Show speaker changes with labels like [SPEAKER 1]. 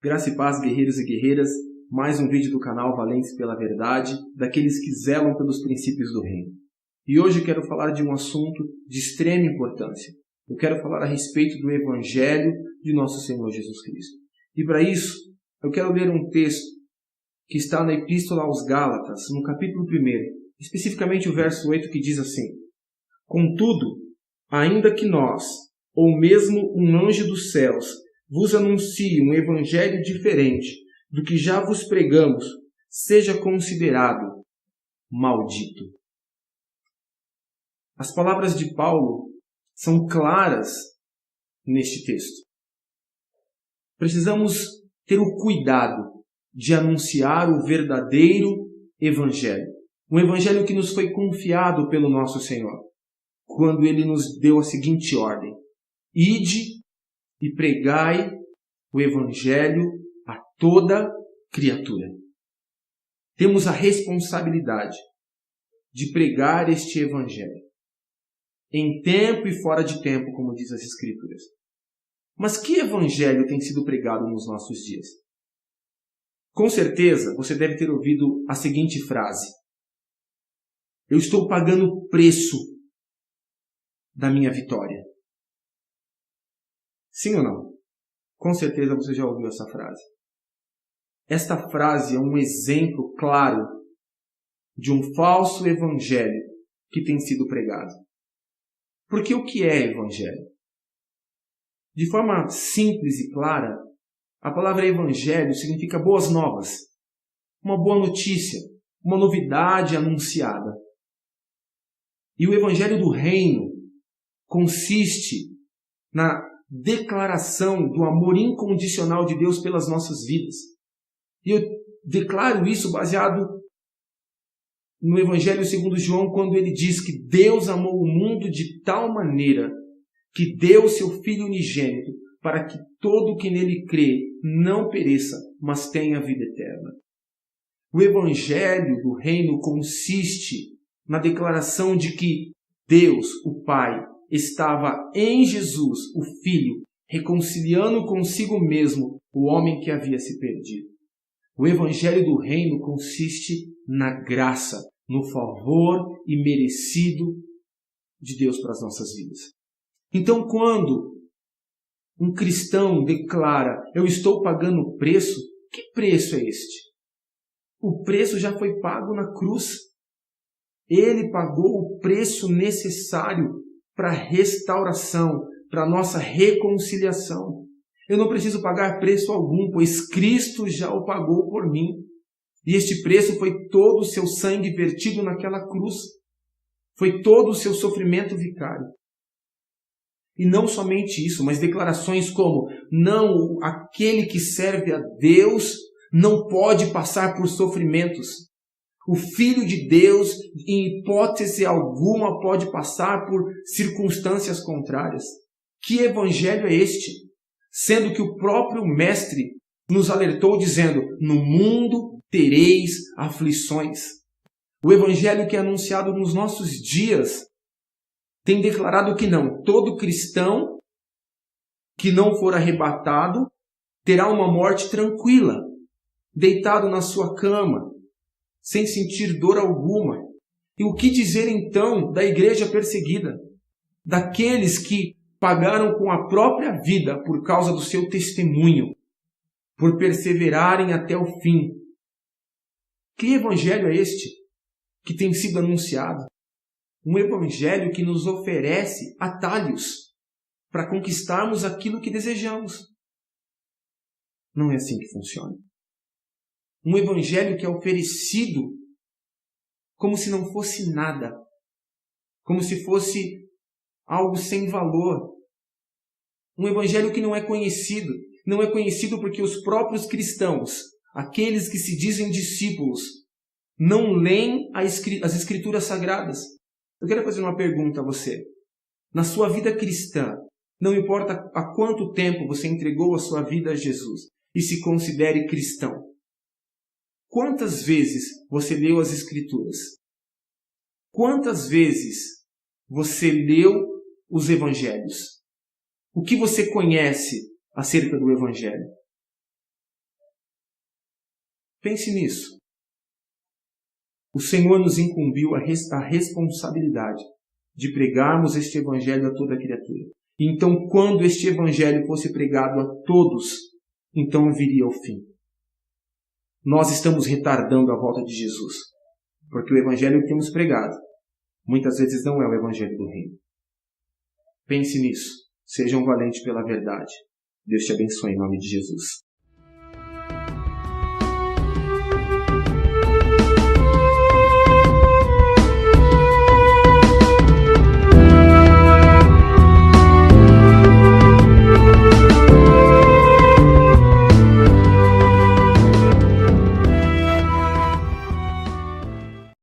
[SPEAKER 1] Graça e paz, guerreiros e guerreiras, mais um vídeo do canal Valentes pela Verdade, daqueles que zelam pelos princípios do reino. E hoje eu quero falar de um assunto de extrema importância. Eu quero falar a respeito do Evangelho de nosso Senhor Jesus Cristo. E para isso, eu quero ler um texto que está na Epístola aos Gálatas, no capítulo 1, especificamente o verso 8, que diz assim: Contudo, ainda que nós, ou mesmo um anjo dos céus, vos anuncie um evangelho diferente do que já vos pregamos, seja considerado maldito. As palavras de Paulo são claras neste texto. Precisamos ter o cuidado de anunciar o verdadeiro evangelho. Um evangelho que nos foi confiado pelo nosso Senhor, quando Ele nos deu a seguinte ordem: Ide e pregai o Evangelho a toda criatura. Temos a responsabilidade de pregar este Evangelho, em tempo e fora de tempo, como diz as Escrituras. Mas que Evangelho tem sido pregado nos nossos dias? Com certeza, você deve ter ouvido a seguinte frase: Eu estou pagando o preço da minha vitória. Sim ou não? Com certeza você já ouviu essa frase. Esta frase é um exemplo claro de um falso evangelho que tem sido pregado. Porque o que é evangelho? De forma simples e clara, a palavra evangelho significa boas novas, uma boa notícia, uma novidade anunciada. E o evangelho do reino consiste na declaração do amor incondicional de Deus pelas nossas vidas. E eu declaro isso baseado no Evangelho segundo João, quando ele diz que Deus amou o mundo de tal maneira que deu seu Filho unigênito para que todo o que nele crê não pereça, mas tenha vida eterna. O Evangelho do reino consiste na declaração de que Deus, o Pai, estava em Jesus, o Filho, reconciliando consigo mesmo o homem que havia se perdido. O Evangelho do Reino consiste na graça, no favor imerecido de Deus para as nossas vidas. Então, quando um cristão declara: eu estou pagando o preço, que preço é este? O preço já foi pago na cruz. Ele pagou o preço necessário para a restauração, para a nossa reconciliação. Eu não preciso pagar preço algum, pois Cristo já o pagou por mim. E este preço foi todo o seu sangue vertido naquela cruz. Foi todo o seu sofrimento vicário. E não somente isso, mas declarações como: não, aquele que serve a Deus não pode passar por sofrimentos. O Filho de Deus, em hipótese alguma, pode passar por circunstâncias contrárias. Que evangelho é este? Sendo que o próprio Mestre nos alertou dizendo: no mundo tereis aflições. O evangelho que é anunciado nos nossos dias tem declarado que não, todo cristão que não for arrebatado terá uma morte tranquila, deitado na sua cama, sem sentir dor alguma. E o que dizer então da igreja perseguida? Daqueles que pagaram com a própria vida por causa do seu testemunho, por perseverarem até o fim. Que evangelho é este que tem sido anunciado? Um evangelho que nos oferece atalhos para conquistarmos aquilo que desejamos. Não é assim que funciona. Um evangelho que é oferecido como se não fosse nada, como se fosse algo sem valor. Um evangelho que não é conhecido. Não é conhecido porque os próprios cristãos, aqueles que se dizem discípulos, não leem as Escrituras Sagradas. Eu quero fazer uma pergunta a você. Na sua vida cristã, não importa há quanto tempo você entregou a sua vida a Jesus e se considere cristão, quantas vezes você leu as Escrituras? Quantas vezes você leu os Evangelhos? O que você conhece acerca do Evangelho? Pense nisso. O Senhor nos incumbiu a responsabilidade de pregarmos este evangelho a toda criatura. Então, quando este evangelho fosse pregado a todos, então viria o fim. Nós estamos retardando a volta de Jesus, porque o evangelho que temos pregado muitas vezes não é o evangelho do reino. Pense nisso. Sejam valentes pela verdade. Deus te abençoe em nome de Jesus.